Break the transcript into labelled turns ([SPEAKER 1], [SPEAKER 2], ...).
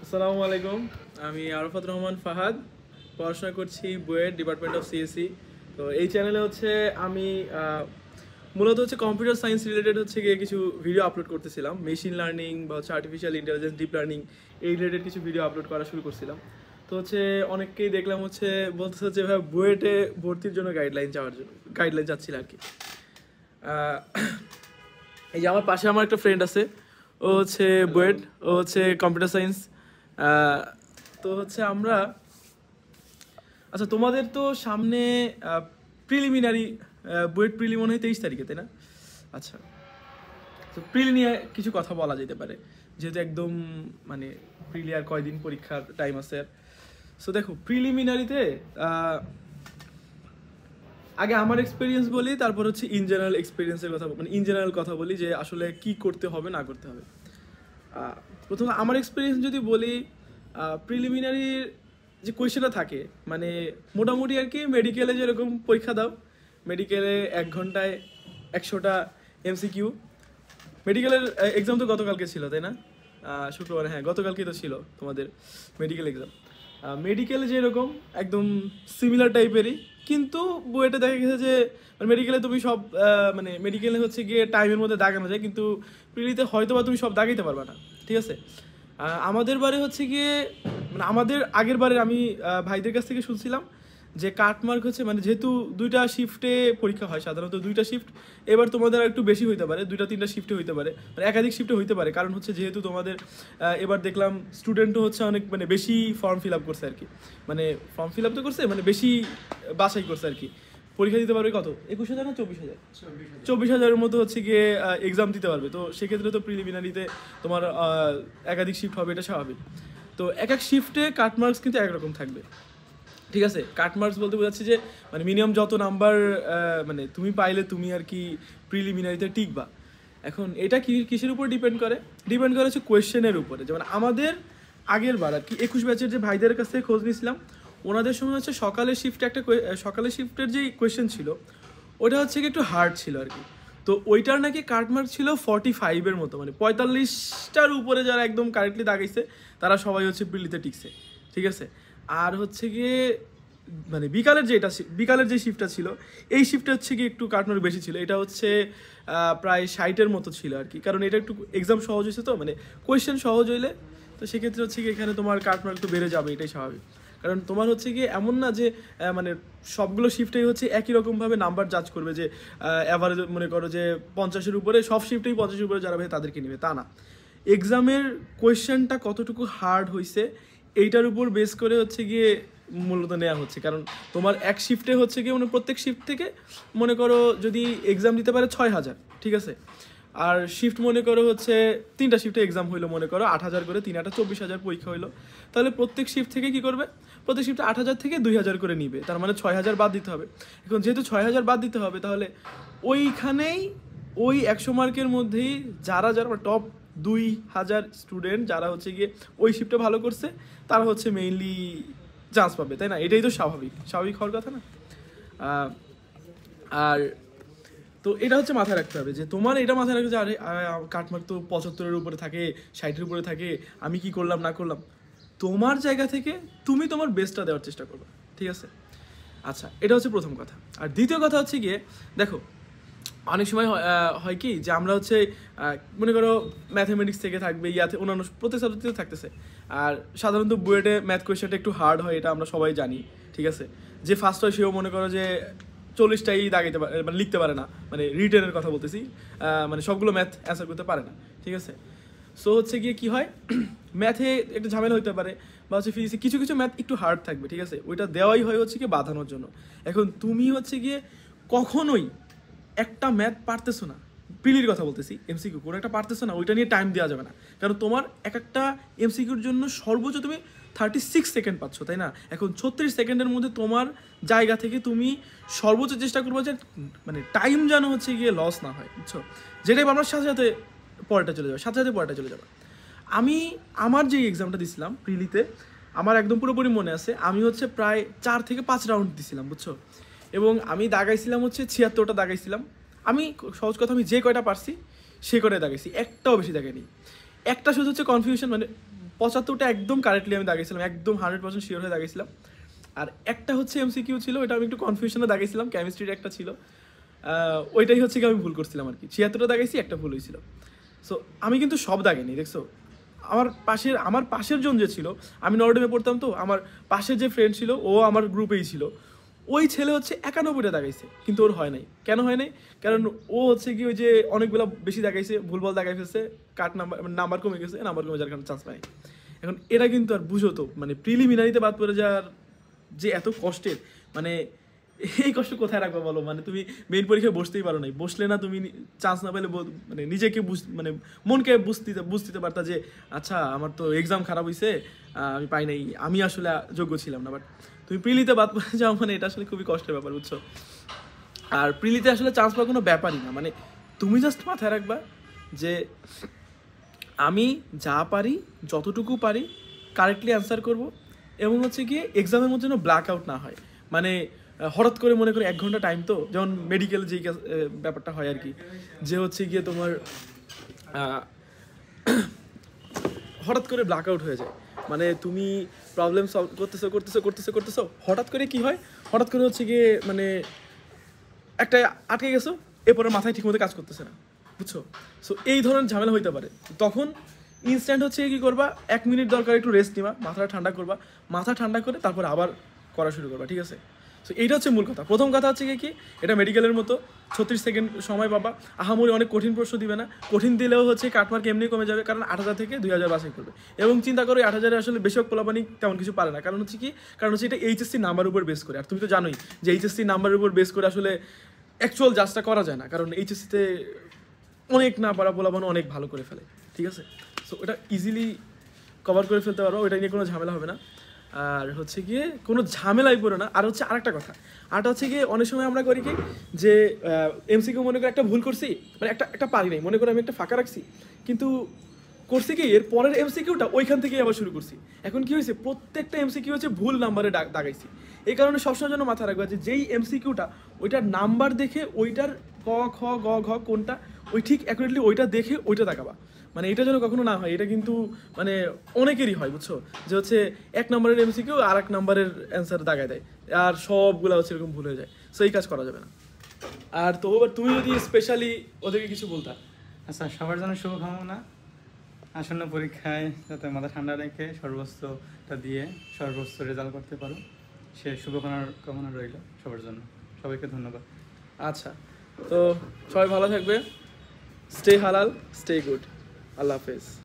[SPEAKER 1] আসসালামু আলাইকুম। আমি আরাফাত রহমান ফাহাদ, পড়াশোনা করছি বুয়েট ডিপার্টমেন্ট অফ সিএসসি। তো এই চ্যানেলে হচ্ছে আমি মূলত হচ্ছে কম্পিউটার সায়েন্স রিলেটেড হচ্ছে গিয়ে কিছু ভিডিও আপলোড করতেছিলাম। মেশিন লার্নিং বা হচ্ছে আর্টিফিশিয়াল ইন্টেলিজেন্স, ডিপ লার্নিং এই রিলেটেড কিছু ভিডিও আপলোড করা শুরু করছিলাম। তো হচ্ছে অনেককেই দেখলাম হচ্ছে বলতেছে হচ্ছে ভাই বুয়েটে ভর্তির জন্য গাইডলাইন চাচ্ছিল আর কি। এই যে আমার পাশে আমার একটা ফ্রেন্ড আছে, ও হচ্ছে বুয়েট, ও হচ্ছে কম্পিউটার সায়েন্স। তো হচ্ছে আমরা আচ্ছা, তোমাদের তো সামনে প্রিলিমিনারি বুয়েট প্রিলি মনে হয় 23 তারিখে, তাই না? আচ্ছা, তো প্রিলি নিয়ে কিছু কথা বলা যেতে পারে, যেহেতু একদম মানে প্রিলি আর কয়দিন পরীক্ষার টাইম আছে। আর সো দেখো, প্রিলিমিনারিতে আগে আমার এক্সপিরিয়েন্স বলি, তারপর হচ্ছে ইন জেনারেল এক্সপিরিয়েন্সের কথা, মানে ইন জেনারেল কথা বলি যে আসলে কি করতে হবে না করতে হবে। প্রথমে আমার এক্সপিরিয়েন্স যদি বলি, প্রিলিমিনারির যে কোয়েশ্চেনটা থাকে মানে মোটামুটি আর কি মেডিকেলে যেরকম পরীক্ষা দাও, মেডিকেলে 1 ঘন্টায় 100টা এমসিকিউ। মেডিকেলের এক্সাম তো গতকালকে ছিল, তাই না? শুক্রবার, হ্যাঁ গতকালকে তো ছিল তোমাদের মেডিকেল এক্সাম। মেডিকেলে যেরকম একদম সিমিলার টাইপেরই, কিন্তু বইটা দেখা গেছে যে মেডিকেলে তুমি সব মানে মেডিকেলে হচ্ছে গিয়ে টাইমের মধ্যে দাগানো যায়, কিন্তু প্রিলিতে হয়তো বা তুমি সব দাগাইতে পারবা না, ঠিক আছে? আমাদের বারে হচ্ছে গিয়ে মানে আমাদের আগের বারে আমি ভাইদের কাছ থেকে শুনছিলাম যে কাটমার্ক হচ্ছে মানে যেহেতু 2টা শিফটে পরীক্ষা হয়, সাধারণত 2টা শিফট, এবার তোমাদের একটু বেশি হইতে পারে, 2-3টা শিফটে হইতে পারে, মানে একাধিক শিফটে হইতে পারে। কারণ হচ্ছে যেহেতু তোমাদের এবার দেখলাম স্টুডেন্টও হচ্ছে অনেক মানে বেশি ফর্ম ফিল আপ করছে আর কি, মানে ফর্ম ফিল আপ তো করছে মানে বেশি বাছাই করছে আর কি। পরীক্ষা দিতে পারবে কত, 21,000 না 24,000? 24,000-এর মতো হচ্ছে গিয়ে এক্সাম দিতে পারবে। তো সেক্ষেত্রে তো প্রিলিমিনারিতে তোমার একাধিক শিফট হবে, এটা স্বাভাবিক। তো এক এক শিফটে কাটমার্কস কিন্তু একরকম থাকবে, ঠিক আছে? কাটমার্কস বলতে বোঝাচ্ছে যে মানে মিনিমাম যত নাম্বার মানে তুমি পাইলে তুমি আর কি প্রিলিমিনারিতে টিকবা। এখন এটা কিসের উপর ডিপেন্ড করে হচ্ছে কোয়েশ্চেনের উপরে। যেমন আমাদের আগের বার আর কি 21 ব্যাচের যে ভাইদের কাছ থেকে খোঁজ নিয়েছিলাম, ওনাদের সময় হচ্ছে সকালের শিফটের যেই কোয়েশ্চেন ছিল ওটা হচ্ছে কি একটু হার্ড ছিল আর কি। তো ওইটার নাকি কাটমার্ক ছিল 45-এর মতো, মানে 45টার উপরে যারা একদম কারেক্টলি দাগাইছে তারা সবাই হচ্ছে প্রিলিতে টিকছে, ঠিক আছে? আর হচ্ছে গিয়ে মানে বিকালের যে শিফটটা ছিল, এই শিফটটা হচ্ছে কি একটু কাটমার্ক বেশি ছিল। এটা হচ্ছে প্রায় 60-এর মতো ছিল আর কি, কারণ এটা একটু এক্সাম সহজ হয়েছে, তো মানে কোয়েশ্চেন সহজ হইলে তো সেক্ষেত্রে হচ্ছে কি এখানে তোমার কাটমার্ক একটু বেড়ে যাবে, এটাই স্বাভাবিক। কারণ তোমার হচ্ছে কি এমন না যে মানে সবগুলো শিফটেই হচ্ছে একই রকমভাবে নাম্বার জাজ করবে, যে অ্যাভারেজ মনে করো যে 50-এর উপরে সব শিফটেই 50-এর উপরে যারা ভাই তাদেরকে নেবে, তা না। এক্সামের কোয়েশ্চেনটা কতটুকু হার্ড হয়েছে এইটার উপর বেস করে হচ্ছে গিয়ে মূলত নেওয়া হচ্ছে। কারণ তোমার এক শিফটে হচ্ছে গিয়ে মানে প্রত্যেক শিফট থেকে মনে করো যদি এক্সাম দিতে পারে 6,000, ঠিক আছে? আর শিফট মনে করো হচ্ছে 3টা শিফটে এক্সাম হইলো, মনে করো 8,000 করে, 3-8 24,000 পরীক্ষা হইলো। তাহলে প্রত্যেক শিফট থেকে কি করবে, প্রত্যেক শিফটে 8,000 থেকে 2,000 করে নিবে, তার মানে 6,000 বাদ দিতে হবে। এখন যেহেতু 6,000 বাদ দিতে হবে, তাহলে ওইখানেই ওই 100 মার্কের মধ্যেই যারা টপ 2,000 স্টুডেন্ট যারা হচ্ছে গিয়ে ওই শিফটে ভালো করছে তারা হচ্ছে মেইনলি চান্স পাবে, তাই না? এটাই তো স্বাভাবিক হওয়ার কথা না? আর তো এটা হচ্ছে মাথায় রাখতে হবে যে তোমার এটা মাথায় রাখবে যে আরে কাটমার্ক তো 75-এর উপরে থাকে, 60-এর উপরে থাকে, আমি কি করলাম না করলাম। তোমার জায়গা থেকে তুমি তোমার বেস্টটা দেওয়ার চেষ্টা করবে, ঠিক আছে? আচ্ছা, এটা হচ্ছে প্রথম কথা। আর দ্বিতীয় কথা হচ্ছে গিয়ে দেখো, অনেক সময় হয় কি যে আমরা হচ্ছে মনে করো ম্যাথামেটিক্স থেকে থাকবে, ইয়াতে অন্যান্য প্রত্যেক সাবজেক্টে থাকতেছে। আর সাধারণত বুয়েটে ম্যাথ কোয়েশ্চেনটা একটু হার্ড হয়, এটা আমরা সবাই জানি, ঠিক আছে? যে ফার্স্ট হয় সেও মনে করো যে 40টাই দাগাইতে পারে, মানে লিখতে পারে না, মানে রিটেনের কথা বলতেছি, মানে সবগুলো ম্যাথ অ্যান্সার করতে পারে না, ঠিক আছে? সো হচ্ছে গিয়ে কি হয়, ম্যাথে একটু ঝামেলা হতে পারে, বা হচ্ছে ফিজিক্সে কিছু কিছু ম্যাথ একটু হার্ড থাকবে, ঠিক আছে? ওইটা দেওয়াই হয় হচ্ছে গিয়ে বাঁধানোর জন্য। এখন তুমি হচ্ছে গিয়ে কখনোই একটা ম্যাথ পারতেছো না, প্রিলির কথা বলতেছি, এমসিকিউ কোনো একটা পারতেছো না, ওইটা নিয়ে টাইম দেওয়া যাবে না। কারণ তোমার এক একটা এমসিকিউর জন্য সর্বোচ্চ তুমি 36 সেকেন্ড পাচ্ছ, তাই না? এখন 36 সেকেন্ডের মধ্যে তোমার জায়গা থেকে তুমি সর্বোচ্চ চেষ্টা করবো যে মানে টাইম যেন হচ্ছে গিয়ে লস না হয়, বুঝছো? যেটাই আমার সাথে সাথে পরেটা চলে যাবে। আমি আমার যে এক্সামটা দিছিলাম প্রিলিতে, আমার একদম পুরোপুরি মনে আছে, আমি হচ্ছে প্রায় 4 থেকে 5 রাউন্ড দিছিলাম, বুঝছো? এবং আমি দাগাইছিলাম হচ্ছে 76টা দাগাইছিলাম। আমি সহজ কথা, আমি যে কয়টা পারছি সে কয়টাই দাগাইছি, একটাও বেশি দাগাইনি। একটা শুধু হচ্ছে কনফিউশন, মানে 75টা একদম কারেক্টলি আমি দাগিয়েছিলাম, একদম 100% শিওর হয়ে দাগিয়েছিলাম। আর একটা হচ্ছে এমসিকিউ ছিল, এটা আমি একটু কনফিউশনে দাগিয়েছিলাম, কেমিস্ট্রির একটা ছিল, ওইটাই হচ্ছে কি আমি ভুল করছিলাম আর কি। 76টা দাগাইছি, একটা ভুল হয়েছিল। সো আমি কিন্তু সব দাগিনি, দেখছো। আমার পাশের জন যে ছিল, আমি নরডেমে পড়তাম, তো আমার পাশের যে ফ্রেন্ড ছিল ও আমার গ্রুপেই ছিল, ওই ছেলে হচ্ছে 91টা দাগাইছে, কিন্তু ওর হয় নাই। কেন হয় নাই? কারণ ও হচ্ছে কি ওই যে অনেকগুলো বেশি দাগাইছে, ভুলভাল দাগাই ফেলছে, কাট নাম্বার কমে গেছে, নাম্বার কমে যাওয়ার কারণে চান্স পায়। এখন এরা কিন্তু আর বুঝো তো, মানে প্রিলিমিনারিতে বাদ পড়ে যাওয়ার যে এত কষ্টের, মানে এই কষ্ট কোথায় রাখবো বলো? মানে তুমি মেইন পরীক্ষায় বসতেই পারো নাই, বসলে না তুমি চান্স না পেলে মানে নিজেকে মানে মনকে বুঝতে পারতা যে আচ্ছা আমার তো এক্সাম খারাপ হয়েছে, আমি পাই নাই, আমি আসলে যোগ্য ছিলাম না। বাট তুমি প্রিলিতে বাদ পড়ে যাও, মানে এটা আসলে খুবই কষ্টের ব্যাপার, বুঝছো। আর প্রিলিতে আসলে চান্স পাওয়ার কোনো ব্যাপারই না, মানে তুমি জাস্ট মাথায় রাখবা যে আমি যা পারি, যতটুকু পারি কারেক্টলি অ্যান্সার করব, এবং হচ্ছে গিয়ে এক্সামের মধ্যে যেন ব্ল্যাক আউট না হয়। মানে হঠাৎ করে মনে করি 1 ঘন্টা টাইম, তো যেমন মেডিকেল যেই ব্যাপারটা হয় আর কি, যে হচ্ছে গিয়ে তোমার হঠাৎ করে ব্ল্যাক আউট হয়ে যায়। মানে তুমি প্রবলেম সলভ করতেছো, হঠাৎ করে কি হয়, হঠাৎ করে হচ্ছে গিয়ে মানে একটা আটকে গেছো, এরপরে মাথায় ঠিকমতো কাজ করতেছে না, বুঝছো। সো এই ধরনের ঝামেলা হইতে পারে। তখন ইনস্ট্যান্ট হচ্ছে কি করবা, 1 মিনিট দরকার একটু রেস্ট নিবা, মাথাটা ঠান্ডা করবা, মাথা ঠান্ডা করে তারপর আবার করা শুরু করবা, ঠিক আছে। সো এইটা হচ্ছে মূল কথা। প্রথম কথা হচ্ছে কি, এটা মেডিকেলের মতো 36 সেকেন্ড সময় পাবা, আহামরি অনেক কঠিন প্রশ্ন দিবে না, কঠিন দিলেও হচ্ছে কাটমার্ক এমনি কমে যাবে, কারণ 8000 থেকে 2000 বাছাই করবে। এবং চিন্তা করো 8000 আসলে বেশিরভাগ পোলাপানি তেমন কিছু পারে না, কারণ হচ্ছে কি, কারণ হচ্ছে এটা এইচএসসি নাম্বার উপর বেস করে। আর তুমি তো জানোই যে এইচএসসি নাম্বারের উপর বেস করে আসলে অ্যাকচুয়াল জাজটা করা যায় না, কারণ এইচএসসিতে অনেক না পারা পোলাপানো অনেক ভালো করে ফেলে, ঠিক আছে। সো এটা ইজিলি কভার করে ফেলতে পারো, ওটা নিয়ে কোনো ঝামেলা হবে না। আর হচ্ছে গিয়ে কোনো ঝামেলাই পড়ে না। আর হচ্ছে আরেকটা কথা, আরটা হচ্ছে গিয়ে অনেক সময় আমরা করি কি, যে এমসিকিউ মনে করে একটা ভুল করছি, মানে একটা পারি নাই, মনে করে আমি একটা ফাঁকা রাখছি, কিন্তু করছি কি, এর পরের এমসিকিউটা ওইখান থেকেই আবার শুরু করছি। এখন কি হয়েছে, প্রত্যেকটা এমসিকিউ হচ্ছে ভুল নাম্বারে দাগাইছি। এই কারণে সবসময় জন্য মাথা রাখবা যে যেই এমসিকিউটা ওইটার নাম্বার দেখে, ওইটার ক খ গ ঘ কোনটা, ওই ঠিক অ্যাকুরেটলি ওইটা দেখে ওইটা দেখাবা। মানে এটা যেন কখনো না হয়, এটা কিন্তু মানে অনেকেরই হয়, বুঝছো, যে হচ্ছে 1 নম্বরের এমসিকিউ আর 1 নম্বরের অ্যান্সার দাগায় দেয়, আর সবগুলো হচ্ছে এরকম ভুল হয়ে যায়। সো এই কাজ করা যাবে না। আর তো এবার তুমি যদি স্পেশালি ওদেরকে কিছু বলতা।
[SPEAKER 2] আচ্ছা, সবার জন্য শুভকামনা, আসন্ন পরীক্ষায় যাতে মাথা ঠান্ডা রেখে সর্বোচ্চটা দিয়ে সর্বোচ্চ রেজাল্ট করতে পারো, সে শুভকামনা রইল সবার জন্য। সবাইকে ধন্যবাদ।
[SPEAKER 1] আচ্ছা, তো সবাই ভালো থাকবে, স্টে হালাল, স্টে গুড, আল্লাহ হাফেজ।